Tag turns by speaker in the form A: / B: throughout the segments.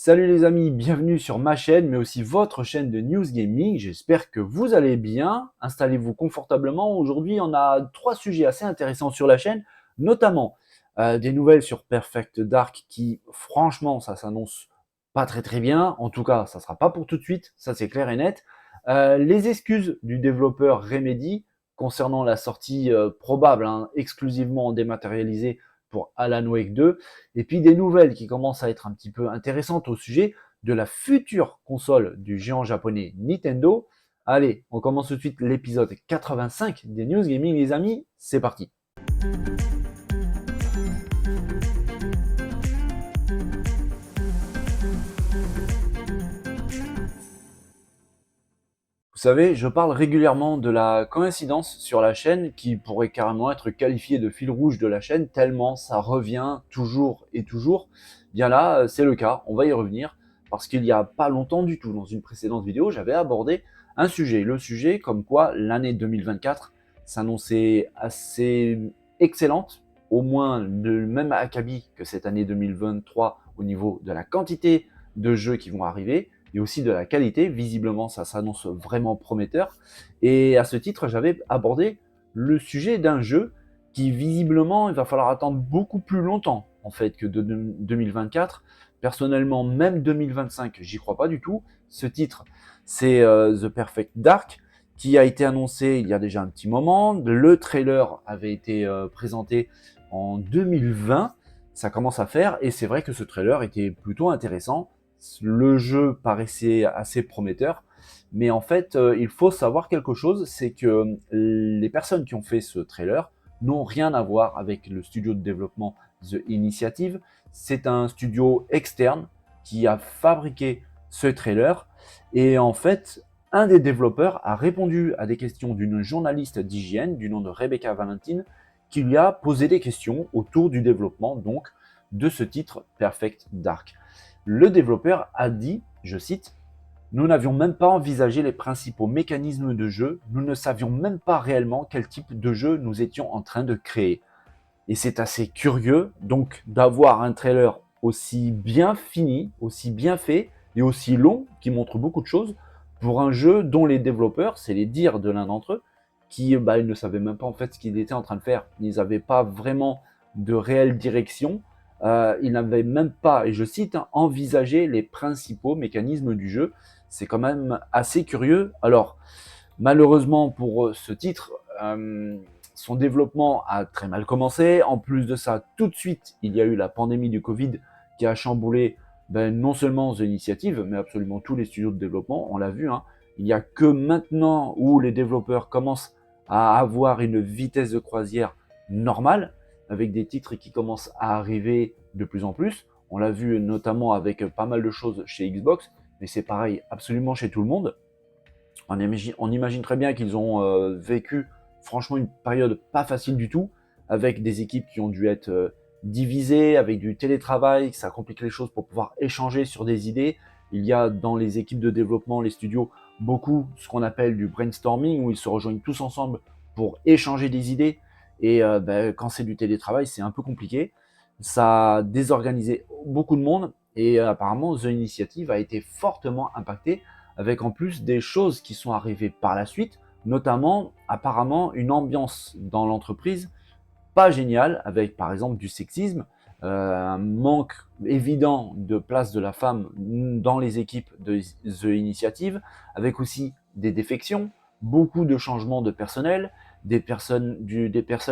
A: Salut les amis, bienvenue sur ma chaîne, mais aussi votre chaîne de News Gaming. J'espère que vous allez bien. Installez-vous confortablement. Aujourd'hui, on a trois sujets assez intéressants sur la chaîne, notamment des nouvelles sur Perfect Dark qui, franchement, ça s'annonce pas très bien. En tout cas, ça sera pas pour tout de suite, ça c'est clair et net. Les excuses du développeur Remedy concernant la sortie probable, exclusivement dématérialisée pour Alan Wake 2, et puis des nouvelles qui commencent à être un petit peu intéressantes au sujet de la future console du géant japonais Nintendo. Allez, on commence tout de suite l'épisode 85 des News Gaming les amis, c'est parti. Vous savez, je parle régulièrement de la coïncidence sur la chaîne qui pourrait carrément être qualifiée de fil rouge de la chaîne tellement ça revient toujours et toujours. Bien là, c'est le cas, on va y revenir parce qu'il n'y a pas longtemps du tout, dans une précédente vidéo, j'avais abordé un sujet. Le sujet comme quoi l'année 2024 s'annonçait assez excellente, au moins de même acabit que cette année 2023 au niveau de la quantité de jeux qui vont arriver et aussi de la qualité. Visiblement, ça s'annonce vraiment prometteur. Et à ce titre, j'avais abordé le sujet d'un jeu qui, visiblement, il va falloir attendre beaucoup plus longtemps, en fait, que de 2024. Personnellement, même 2025, j'y crois pas du tout. Ce titre, c'est The Perfect Dark, qui a été annoncé il y a déjà un petit moment. Le trailer avait été présenté en 2020. Ça commence à faire, et c'est vrai que ce trailer était plutôt intéressant. Le jeu paraissait assez prometteur, mais en fait, il faut savoir quelque chose, c'est que les personnes qui ont fait ce trailer n'ont rien à voir avec le studio de développement The Initiative. C'est un studio externe qui a fabriqué ce trailer, et en fait, un des développeurs a répondu à des questions d'une journaliste d'IGN du nom de Rebecca Valentine, qui lui a posé des questions autour du développement donc de ce titre Perfect Dark. Le développeur a dit, je cite, « Nous n'avions même pas envisagé les principaux mécanismes de jeu, nous ne savions même pas réellement quel type de jeu nous étions en train de créer. » Et c'est assez curieux donc d'avoir un trailer aussi bien fini, aussi bien fait et aussi long, qui montre beaucoup de choses, pour un jeu dont les développeurs, c'est les dires de l'un d'entre eux, qui ils ne savaient même pas en fait ce qu'ils étaient en train de faire. Ils n'avaient pas vraiment de réelle direction. Ils n'avaient même pas, et je cite, envisagé les principaux mécanismes du jeu. C'est quand même assez curieux. Alors, malheureusement pour ce titre, son développement a très mal commencé. En plus de ça, tout de suite, il y a eu la pandémie du Covid qui a chamboulé non seulement The Initiative, mais absolument tous les studios de développement. On l'a vu, il n'y a que maintenant où les développeurs commencent à avoir une vitesse de croisière normale, avec des titres qui commencent à arriver de plus en plus. On l'a vu notamment avec pas mal de choses chez Xbox, mais c'est pareil absolument chez tout le monde. On imagine très bien qu'ils ont vécu franchement une période pas facile du tout, avec des équipes qui ont dû être divisées, avec du télétravail, ça complique les choses pour pouvoir échanger sur des idées. Il y a dans les équipes de développement, les studios, beaucoup ce qu'on appelle du brainstorming, où ils se rejoignent tous ensemble pour échanger des idées. Et quand c'est du télétravail, c'est un peu compliqué. Ça a désorganisé beaucoup de monde, et apparemment The Initiative a été fortement impactée, avec en plus des choses qui sont arrivées par la suite, notamment apparemment une ambiance dans l'entreprise pas géniale, avec par exemple du sexisme, un manque évident de place de la femme dans les équipes de The Initiative, avec aussi des défections, beaucoup de changements de personnel, des personnes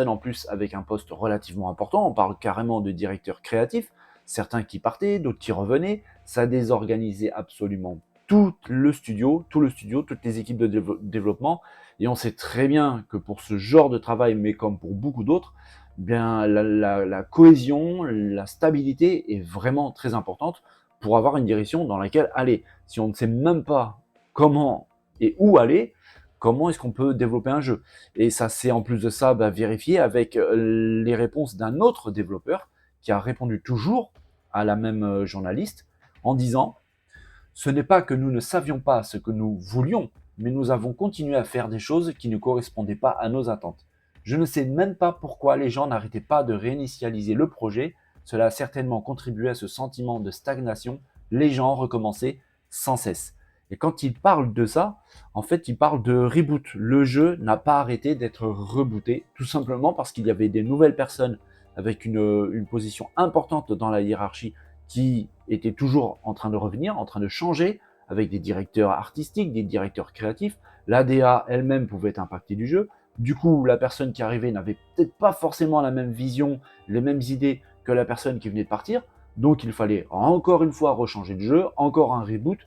A: en plus avec un poste relativement important, on parle carrément de directeur créatif, certains qui partaient, d'autres qui revenaient, ça désorganisait absolument tout le studio, toutes les équipes de développement, et on sait très bien que pour ce genre de travail, mais comme pour beaucoup d'autres, bien la cohésion, la stabilité est vraiment très importante pour avoir une direction dans laquelle aller. Si on ne sait même pas comment et où aller, comment est-ce qu'on peut développer un jeu? Et ça, c'est en plus de ça vérifié avec les réponses d'un autre développeur qui a répondu toujours à la même journaliste en disant « Ce n'est pas que nous ne savions pas ce que nous voulions, mais nous avons continué à faire des choses qui ne correspondaient pas à nos attentes. Je ne sais même pas pourquoi les gens n'arrêtaient pas de réinitialiser le projet, cela a certainement contribué à ce sentiment de stagnation les gens recommençaient sans cesse. Et quand il parle de ça, en fait, il parle de reboot. Le jeu n'a pas arrêté d'être rebooté, tout simplement parce qu'il y avait des nouvelles personnes avec une position importante dans la hiérarchie qui étaient toujours en train de revenir, en train de changer, avec des directeurs artistiques, des directeurs créatifs. L'ADA elle-même pouvait être impactée du jeu. Du coup, la personne qui arrivait n'avait peut-être pas forcément la même vision, les mêmes idées que la personne qui venait de partir. Donc il fallait encore une fois rechanger de jeu, encore un reboot.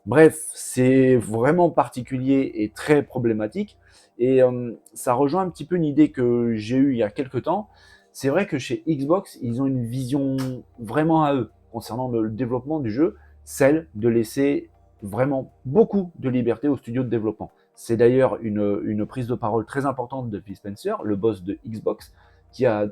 A: Bref, c'est vraiment particulier et très problématique. Et ça rejoint un petit peu une idée que j'ai eue il y a quelques temps. C'est vrai que chez Xbox, ils ont une vision vraiment à eux concernant le développement du jeu, celle de laisser vraiment beaucoup de liberté aux studios de développement. C'est d'ailleurs une prise de parole très importante de Phil Spencer, le boss de Xbox, qui a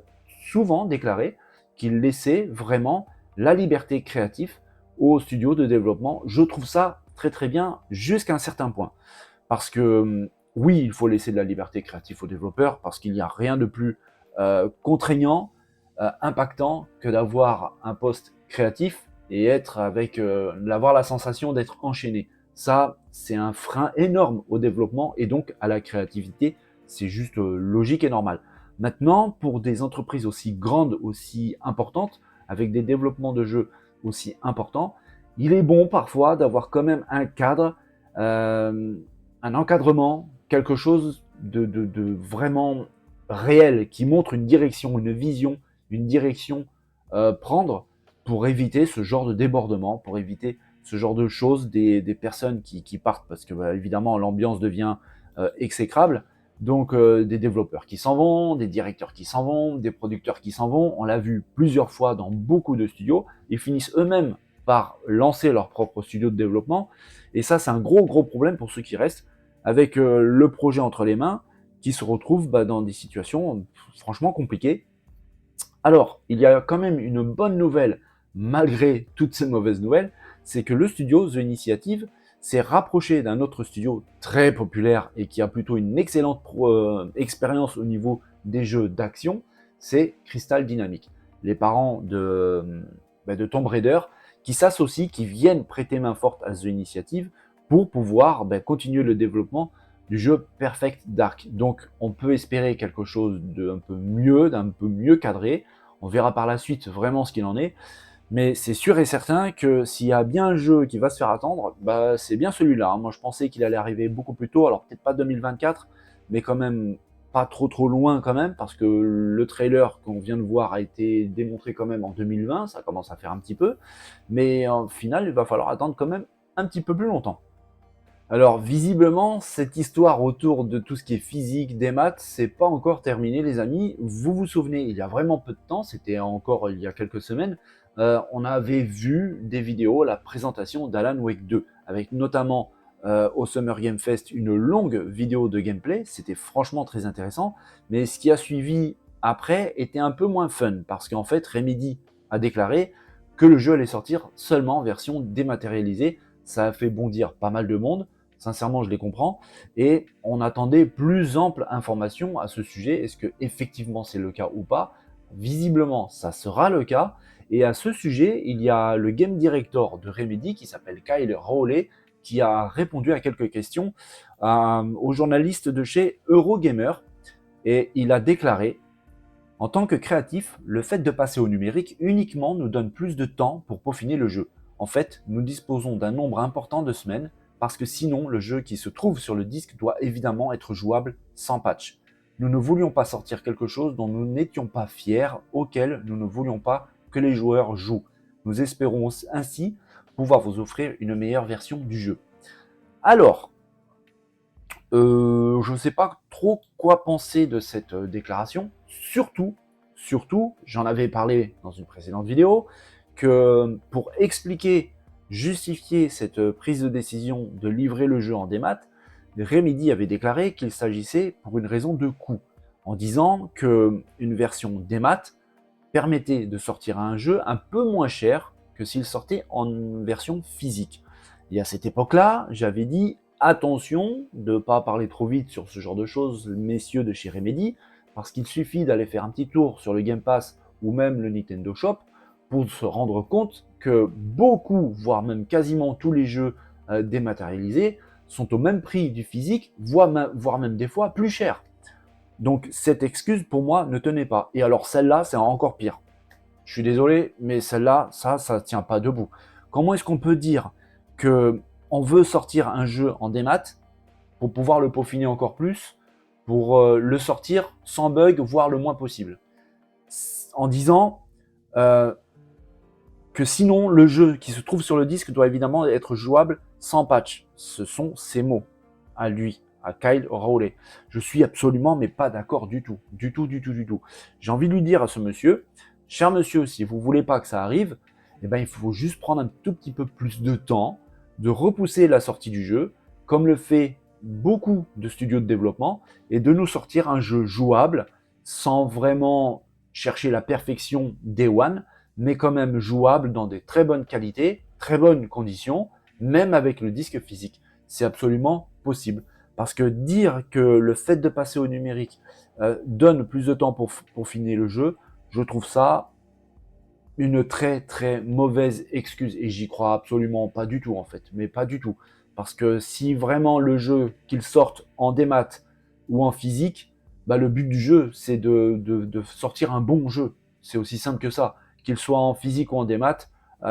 A: souvent déclaré qu'il laissait vraiment la liberté créative aux studios de développement. Je trouve ça très très bien jusqu'à un certain point. Parce que oui, il faut laisser de la liberté créative aux développeurs, parce qu'il n'y a rien de plus contraignant, impactant que d'avoir un poste créatif et être avec avoir la sensation d'être enchaîné. Ça, c'est un frein énorme au développement et donc à la créativité. C'est juste logique et normal. Maintenant, pour des entreprises aussi grandes, aussi importantes, avec des développements de jeux aussi importants, il est bon parfois d'avoir quand même un cadre, un encadrement, quelque chose de vraiment réel qui montre une direction, une vision, une direction prendre pour éviter ce genre de débordement, pour éviter ce genre de choses des personnes qui partent parce que bah, évidemment l'ambiance devient exécrable. Donc des développeurs qui s'en vont, des directeurs qui s'en vont, des producteurs qui s'en vont. On l'a vu plusieurs fois dans beaucoup de studios. Ils finissent eux-mêmes par lancer leur propre studio de développement. Et ça, c'est un gros problème pour ceux qui restent avec le projet entre les mains, qui se retrouvent dans des situations franchement compliquées. Alors, il y a quand même une bonne nouvelle, malgré toutes ces mauvaises nouvelles, c'est que le studio The Initiative s'est rapproché d'un autre studio très populaire et qui a plutôt une excellente expérience au niveau des jeux d'action, c'est Crystal Dynamics. Les parents de Tomb Raider qui s'associent, qui viennent prêter main forte à The Initiative pour pouvoir continuer le développement du jeu Perfect Dark. Donc on peut espérer quelque chose d'un peu mieux cadré. On verra par la suite vraiment ce qu'il en est. Mais c'est sûr et certain que s'il y a bien un jeu qui va se faire attendre, bah, c'est bien celui-là. Moi je pensais qu'il allait arriver beaucoup plus tôt, alors peut-être pas 2024, mais quand même pas trop loin quand même, parce que le trailer qu'on vient de voir a été démontré quand même en 2020, ça commence à faire un petit peu. Mais au final, il va falloir attendre quand même un petit peu plus longtemps. Alors visiblement, cette histoire autour de tout ce qui est physique, des maths, c'est pas encore terminé les amis. Vous vous souvenez, il y a vraiment peu de temps, c'était encore il y a quelques semaines, on avait vu des vidéos, la présentation d'Alan Wake 2, avec notamment au Summer Game Fest une longue vidéo de gameplay, c'était franchement très intéressant, mais ce qui a suivi après était un peu moins fun, parce qu'en fait Remedy a déclaré que le jeu allait sortir seulement en version dématérialisée. Ça a fait bondir pas mal de monde. Sincèrement, je les comprends. Et on attendait plus ample information à ce sujet. Est-ce que effectivement c'est le cas ou pas? Visiblement, ça sera le cas. Et à ce sujet, il y a le game director de Remedy qui s'appelle Kyle Rowley qui a répondu à quelques questions aux journalistes de chez Eurogamer. Et il a déclaré: en tant que créatif, le fait de passer au numérique uniquement nous donne plus de temps pour peaufiner le jeu. En fait, nous disposons d'un nombre important de semaines parce que sinon le jeu qui se trouve sur le disque doit évidemment être jouable sans patch. Nous ne voulions pas sortir quelque chose dont nous n'étions pas fiers, auquel nous ne voulions pas que les joueurs jouent. Nous espérons ainsi pouvoir vous offrir une meilleure version du jeu. Alors, je ne sais pas trop quoi penser de cette déclaration. Surtout, j'en avais parlé dans une précédente vidéo, que pour expliquer, justifier cette prise de décision de livrer le jeu en démat, Remedy avait déclaré qu'il s'agissait pour une raison de coût, en disant qu'une version démat permettait de sortir un jeu un peu moins cher que s'il sortait en version physique. Et à cette époque-là, j'avais dit attention de ne pas parler trop vite sur ce genre de choses, messieurs de chez Remedy, parce qu'il suffit d'aller faire un petit tour sur le Game Pass ou même le Nintendo Shop pour se rendre compte que beaucoup, voire même quasiment tous les jeux dématérialisés sont au même prix du physique, voire même des fois plus cher. Donc cette excuse pour moi ne tenait pas. Et alors celle-là, c'est encore pire. Je suis désolé, mais celle-là, ça tient pas debout. Comment est-ce qu'on peut dire que on veut sortir un jeu en démat pour pouvoir le peaufiner encore plus, pour le sortir sans bug, voire le moins possible, en disant que sinon le jeu qui se trouve sur le disque doit évidemment être jouable sans patch. Ce sont ses mots à lui, à Kyle Rowley. Je suis absolument mais pas d'accord du tout. Du tout. J'ai envie de lui dire à ce monsieur, cher monsieur, si vous voulez pas que ça arrive, eh ben, il faut juste prendre un tout petit peu plus de temps, de repousser la sortie du jeu, comme le fait beaucoup de studios de développement, et de nous sortir un jeu jouable sans vraiment chercher la perfection day one, mais quand même jouable dans des très bonnes qualités, très bonnes conditions, même avec le disque physique. C'est absolument possible. Parce que dire que le fait de passer au numérique donne plus de temps pour finir le jeu, je trouve ça une très très mauvaise excuse. Et j'y crois absolument pas du tout en fait. Mais pas du tout. Parce que si vraiment le jeu, qu'il sorte en démat ou en physique, bah, le but du jeu, c'est de sortir un bon jeu. C'est aussi simple que ça. Qu'il soit en physique ou en démat,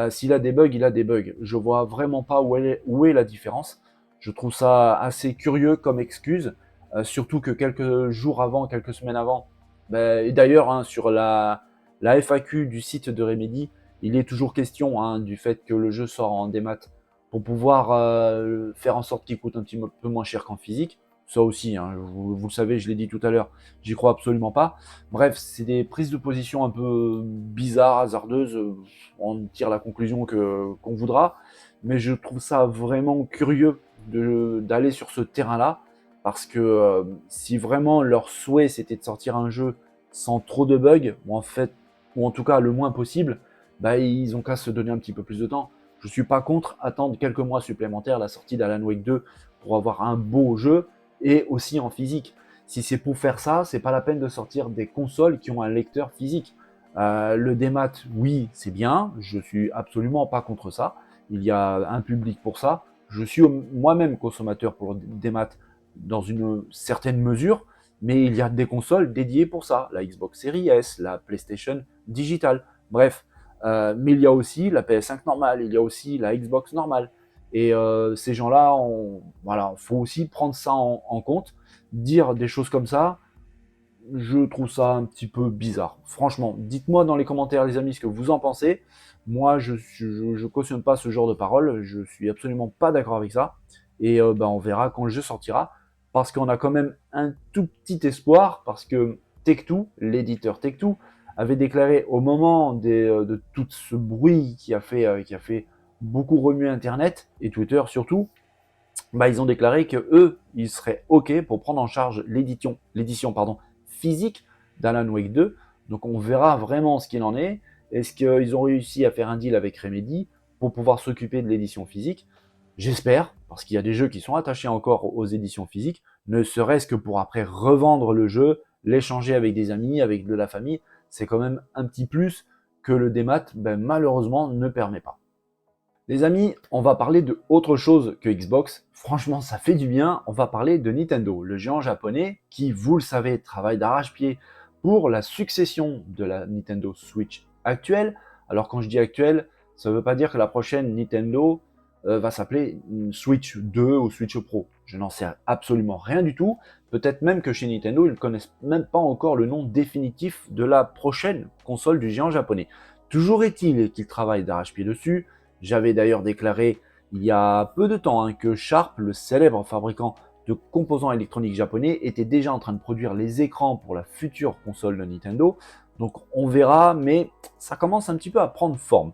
A: s'il a des bugs, il a des bugs. Je vois vraiment pas où est la différence. Je trouve ça assez curieux comme excuse, surtout que quelques jours avant, quelques semaines avant, bah, et d'ailleurs hein, sur la FAQ du site de Remedy, il est toujours question hein, du fait que le jeu sort en démat pour pouvoir faire en sorte qu'il coûte un petit peu moins cher qu'en physique. Ça aussi, hein, vous le savez, je l'ai dit tout à l'heure, j'y crois absolument pas. Bref, c'est des prises de position un peu bizarres, hasardeuses. On tire la conclusion qu'on voudra, mais je trouve ça vraiment curieux d'aller sur ce terrain-là, parce que si vraiment leur souhait c'était de sortir un jeu sans trop de bugs, ou en tout cas le moins possible, bah, ils ont qu'à se donner un petit peu plus de temps. Je suis pas contre attendre quelques mois supplémentaires la sortie d'Alan Wake 2 pour avoir un beau jeu, et aussi en physique. Si c'est pour faire ça, c'est pas la peine de sortir des consoles qui ont un lecteur physique. Le démat, oui, c'est bien, je suis absolument pas contre ça. Il y a un public pour ça. Je suis moi-même consommateur pour le démat dans une certaine mesure, mais il y a des consoles dédiées pour ça, la Xbox Series S, la PlayStation Digital, bref. Mais il y a aussi la PS5 normale, il y a aussi la Xbox normale. Et ces gens-là, voilà, faut aussi prendre ça en compte. Dire des choses comme ça, je trouve ça un petit peu bizarre. Franchement, dites-moi dans les commentaires, les amis, ce que vous en pensez. Moi, je cautionne pas ce genre de paroles. Je suis absolument pas d'accord avec ça. Et ben, on verra quand le jeu sortira. Parce qu'on a quand même un tout petit espoir. Parce que Tech2, l'éditeur Tech2, avait déclaré au moment de tout ce bruit qui a fait beaucoup remuer Internet et Twitter surtout, bah, ils ont déclaré que eux, ils seraient OK pour prendre en charge l'édition physique d'Alan Wake 2. Donc on verra vraiment ce qu'il en est. Est-ce qu'ils ont réussi à faire un deal avec Remedy pour pouvoir s'occuper de l'édition physique? J'espère, parce qu'il y a des jeux qui sont attachés encore aux éditions physiques, ne serait-ce que pour après revendre le jeu, l'échanger avec des amis, avec de la famille. C'est quand même un petit plus que le démat, ben, malheureusement, ne permet pas. Les amis, on va parler de autre chose que Xbox. Franchement, ça fait du bien. On va parler de Nintendo, le géant japonais qui, vous le savez, travaille d'arrache-pied pour la succession de la Nintendo Switch actuelle. Alors quand je dis actuelle, ça ne veut pas dire que la prochaine Nintendo va s'appeler Switch 2 ou Switch Pro. Je n'en sais absolument rien du tout. Peut-être même que chez Nintendo, ils ne connaissent même pas encore le nom définitif de la prochaine console du géant japonais. Toujours est-il qu'ils travaillent d'arrache-pied dessus. J'avais d'ailleurs déclaré il y a peu de temps hein, que Sharp, le célèbre fabricant de composants électroniques japonais, était déjà en train de produire les écrans pour la future console de Nintendo. Donc on verra, mais ça commence un petit peu à prendre forme.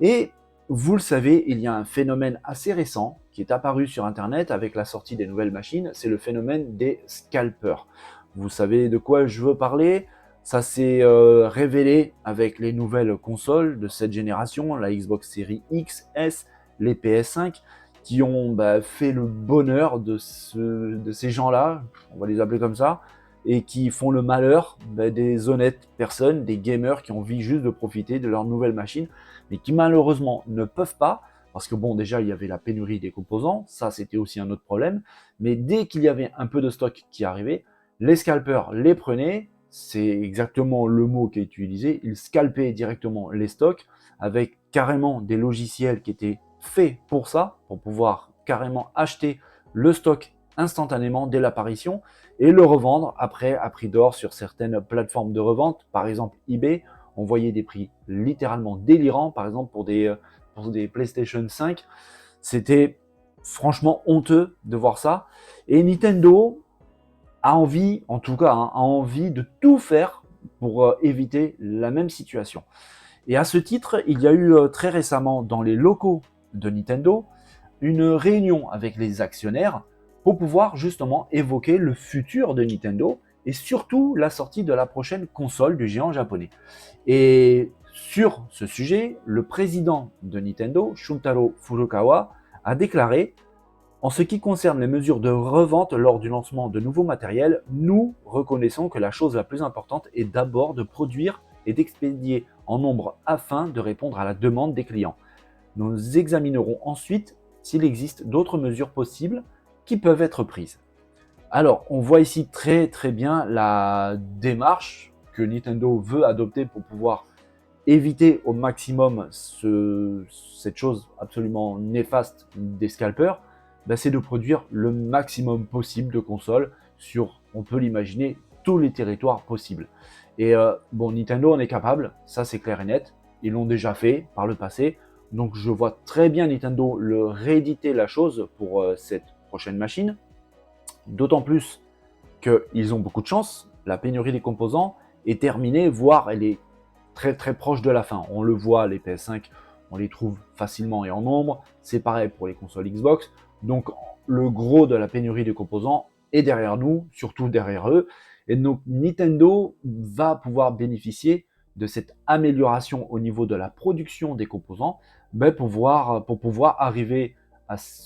A: Et vous le savez, il y a un phénomène assez récent qui est apparu sur Internet avec la sortie des nouvelles machines, c'est le phénomène des scalpers. Vous savez de quoi je veux parler? Ça s'est révélé avec les nouvelles consoles de cette génération, la Xbox Series X, S, les PS5, qui ont fait le bonheur de ces gens-là, on va les appeler comme ça, et qui font le malheur des honnêtes personnes, des gamers qui ont envie juste de profiter de leur nouvelle machine, mais qui malheureusement ne peuvent pas, parce que bon, déjà, il y avait la pénurie des composants, ça c'était aussi un autre problème, mais dès qu'il y avait un peu de stock qui arrivait, les scalpers les prenaient, c'est exactement le mot qui est utilisé, ils scalpaient directement les stocks avec carrément des logiciels qui étaient faits pour ça, pour pouvoir carrément acheter le stock instantanément dès l'apparition et le revendre après à prix d'or sur certaines plateformes de revente, par exemple eBay. On voyait des prix littéralement délirants, par exemple pour des PlayStation 5. C'était franchement honteux de voir ça. Et Nintendo a envie, en tout cas, a envie de tout faire pour éviter la même situation. Et à ce titre, il y a eu très récemment dans les locaux de Nintendo une réunion avec les actionnaires pour pouvoir justement évoquer le futur de Nintendo et surtout la sortie de la prochaine console du géant japonais. Et sur ce sujet, le président de Nintendo, Shuntaro Furukawa, a déclaré: en ce qui concerne les mesures de revente lors du lancement de nouveaux matériels, nous reconnaissons que la chose la plus importante est d'abord de produire et d'expédier en nombre afin de répondre à la demande des clients. Nous examinerons ensuite s'il existe d'autres mesures possibles qui peuvent être prises. Alors, on voit ici très très bien la démarche que Nintendo veut adopter pour pouvoir éviter au maximum cette chose absolument néfaste des scalpers. C'est de produire le maximum possible de consoles sur, on peut l'imaginer, tous les territoires possibles. Et bon, Nintendo en est capable, ça c'est clair et net. Ils l'ont déjà fait par le passé. Donc je vois très bien Nintendo le rééditer la chose pour cette prochaine machine. D'autant plus qu'ils ont beaucoup de chance. La pénurie des composants est terminée, voire elle est très très proche de la fin. On le voit, les PS5, on les trouve facilement et en nombre. C'est pareil pour les consoles Xbox. Donc le gros de la pénurie des composants est derrière nous, surtout derrière eux. Et donc Nintendo va pouvoir bénéficier de cette amélioration au niveau de la production des composants pour pouvoir arriver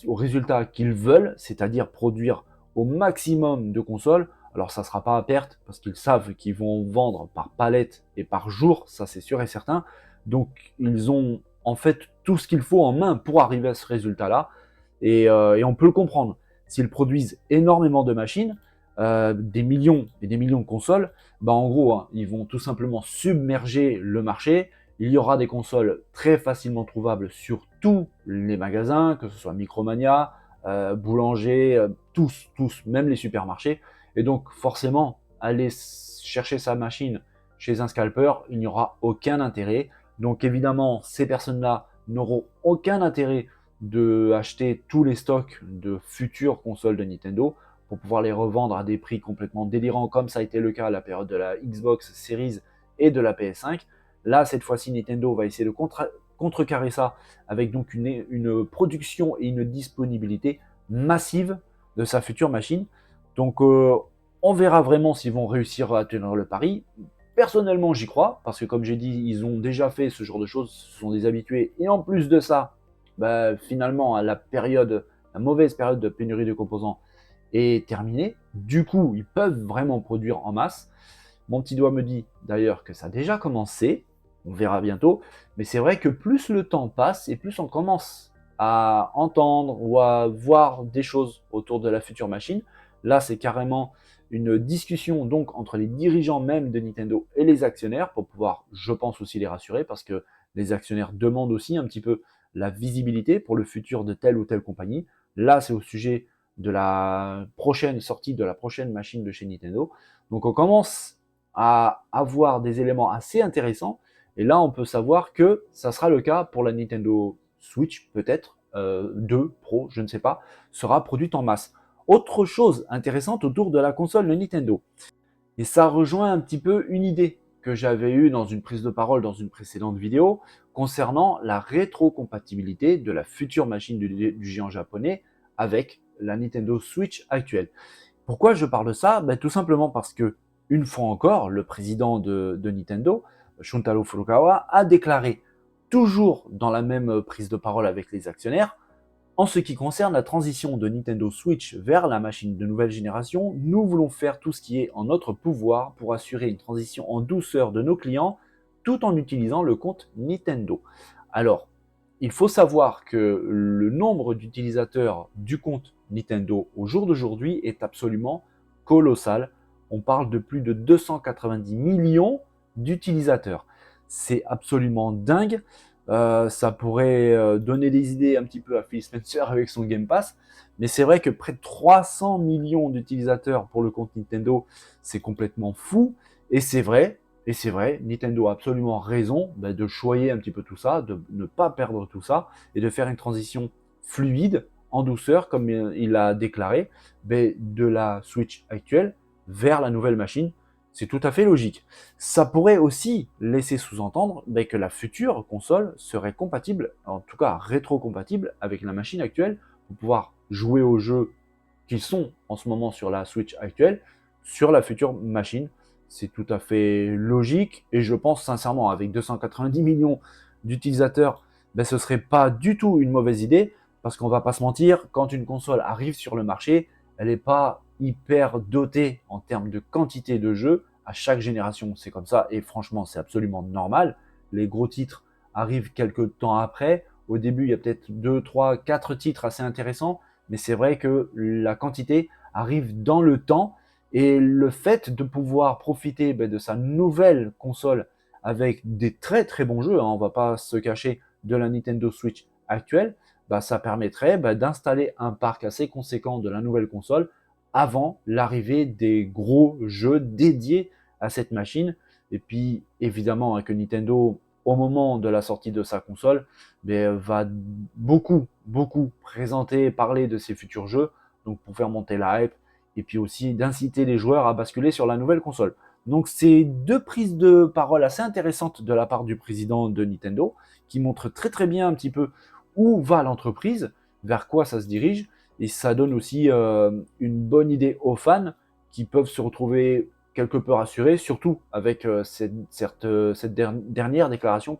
A: au résultat qu'ils veulent, c'est-à-dire produire au maximum de consoles. Alors ça ne sera pas à perte parce qu'ils savent qu'ils vont vendre par palette et par jour, ça c'est sûr et certain. Donc ils ont en fait tout ce qu'il faut en main pour arriver à ce résultat-là. Et on peut le comprendre. S'ils produisent énormément de machines, des millions et des millions de consoles, en gros, hein, ils vont tout simplement submerger le marché. Il y aura des consoles très facilement trouvables sur tous les magasins, que ce soit Micromania, boulanger, tous, même les supermarchés. Et donc forcément, aller chercher sa machine chez un scalper, il n'y aura aucun intérêt. Donc évidemment, ces personnes-là n'auront aucun intérêt de acheter tous les stocks de futures consoles de Nintendo pour pouvoir les revendre à des prix complètement délirants, comme ça a été le cas à la période de la Xbox Series et de la PS5. Là, cette fois-ci, Nintendo va essayer de contrecarrer ça avec donc une production et une disponibilité massive de sa future machine. Donc, on verra vraiment s'ils vont réussir à tenir le pari. Personnellement, j'y crois, parce que comme j'ai dit, ils ont déjà fait ce genre de choses, ce sont des habitués. Et en plus de ça, finalement, la mauvaise période de pénurie de composants est terminée. Du coup, ils peuvent vraiment produire en masse. Mon petit doigt me dit d'ailleurs que ça a déjà commencé. On verra bientôt. Mais c'est vrai que plus le temps passe et plus on commence à entendre ou à voir des choses autour de la future machine. Là, c'est carrément une discussion donc entre les dirigeants même de Nintendo et les actionnaires pour pouvoir, je pense, aussi les rassurer parce que les actionnaires demandent aussi un petit peu la visibilité pour le futur de telle ou telle compagnie. Là, c'est au sujet de la prochaine sortie de la prochaine machine de chez Nintendo. Donc on commence à avoir des éléments assez intéressants. Et là, on peut savoir que ça sera le cas pour la Nintendo Switch, peut-être, 2 Pro, je ne sais pas, sera produite en masse. Autre chose intéressante autour de la console de Nintendo. Et ça rejoint un petit peu une idée que j'avais eue dans une prise de parole dans une précédente vidéo concernant la rétrocompatibilité de la future machine du géant japonais avec la Nintendo Switch actuelle. Pourquoi je parle de ça? Tout simplement parce que, une fois encore, le président de Nintendo, Shuntaro Furukawa, a déclaré, toujours dans la même prise de parole avec les actionnaires, En ce qui concerne la transition de Nintendo Switch vers la machine de nouvelle génération, nous voulons faire tout ce qui est en notre pouvoir pour assurer une transition en douceur de nos clients tout en utilisant le compte Nintendo. Alors, il faut savoir que le nombre d'utilisateurs du compte Nintendo au jour d'aujourd'hui est absolument colossal. On parle de plus de 290 millions d'utilisateurs. C'est absolument dingue. Ça pourrait donner des idées un petit peu à Phil Spencer avec son Game Pass. Mais c'est vrai que près de 300 millions d'utilisateurs pour le compte Nintendo, c'est complètement fou. Et c'est vrai, Nintendo a absolument raison de choyer un petit peu tout ça, de ne pas perdre tout ça et de faire une transition fluide, en douceur, comme il a déclaré, de la Switch actuelle vers la nouvelle machine. C'est tout à fait logique. Ça pourrait aussi laisser sous-entendre que la future console serait compatible, en tout cas rétro-compatible avec la machine actuelle pour pouvoir jouer aux jeux qui sont en ce moment sur la Switch actuelle sur la future machine. C'est tout à fait logique et je pense sincèrement avec 290 millions d'utilisateurs, ce ne serait pas du tout une mauvaise idée parce qu'on va pas se mentir, quand une console arrive sur le marché, elle n'est pas hyper dotée en termes de quantité de jeux. À chaque génération, c'est comme ça et franchement, c'est absolument normal. Les gros titres arrivent quelques temps après. Au début, il y a peut-être 2, 3, 4 titres assez intéressants, mais c'est vrai que la quantité arrive dans le temps et le fait de pouvoir profiter de sa nouvelle console avec des très très bons jeux, on ne va pas se cacher de la Nintendo Switch actuelle, ça permettrait d'installer un parc assez conséquent de la nouvelle console avant l'arrivée des gros jeux dédiés à cette machine. Et puis évidemment que Nintendo, au moment de la sortie de sa console, va beaucoup présenter, parler de ses futurs jeux, donc pour faire monter la hype et puis aussi d'inciter les joueurs à basculer sur la nouvelle console. Donc c'est deux prises de parole assez intéressantes de la part du président de Nintendo qui montrent très très bien un petit peu où va l'entreprise, vers quoi ça se dirige, et ça donne aussi une bonne idée aux fans qui peuvent se retrouver quelque peu rassurés, surtout avec cette dernière déclaration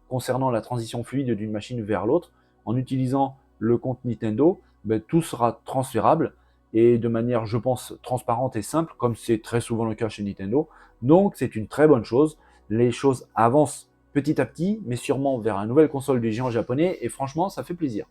A: concernant la transition fluide d'une machine vers l'autre. En utilisant le compte Nintendo, tout sera transférable et de manière, je pense, transparente et simple, comme c'est très souvent le cas chez Nintendo. Donc c'est une très bonne chose. Les choses avancent petit à petit, mais sûrement vers une nouvelle console du géant japonais, et franchement, ça fait plaisir.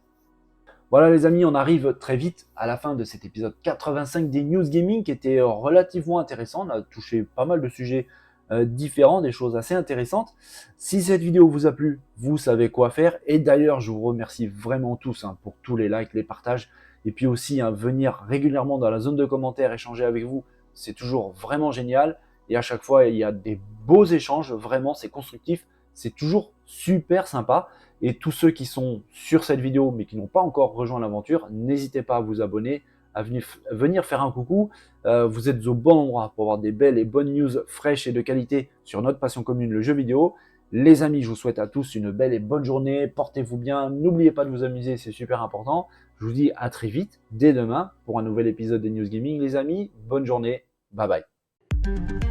A: Voilà les amis, on arrive très vite à la fin de cet épisode 85 des News Gaming qui était relativement intéressant. On a touché pas mal de sujets différents, des choses assez intéressantes. Si cette vidéo vous a plu, vous savez quoi faire. Et d'ailleurs, je vous remercie vraiment tous pour tous les likes, les partages. Et puis aussi, venir régulièrement dans la zone de commentaires, échanger avec vous, c'est toujours vraiment génial. Et à chaque fois, il y a des beaux échanges, vraiment, c'est constructif. C'est toujours super sympa. Et tous ceux qui sont sur cette vidéo mais qui n'ont pas encore rejoint l'aventure, n'hésitez pas à vous abonner, à venir faire un coucou. Vous êtes au bon endroit pour avoir des belles et bonnes news fraîches et de qualité sur notre passion commune, le jeu vidéo. Les amis, je vous souhaite à tous une belle et bonne journée. Portez-vous bien. N'oubliez pas de vous amuser, c'est super important. Je vous dis à très vite, dès demain, pour un nouvel épisode des News Gaming. Les amis, bonne journée. Bye bye.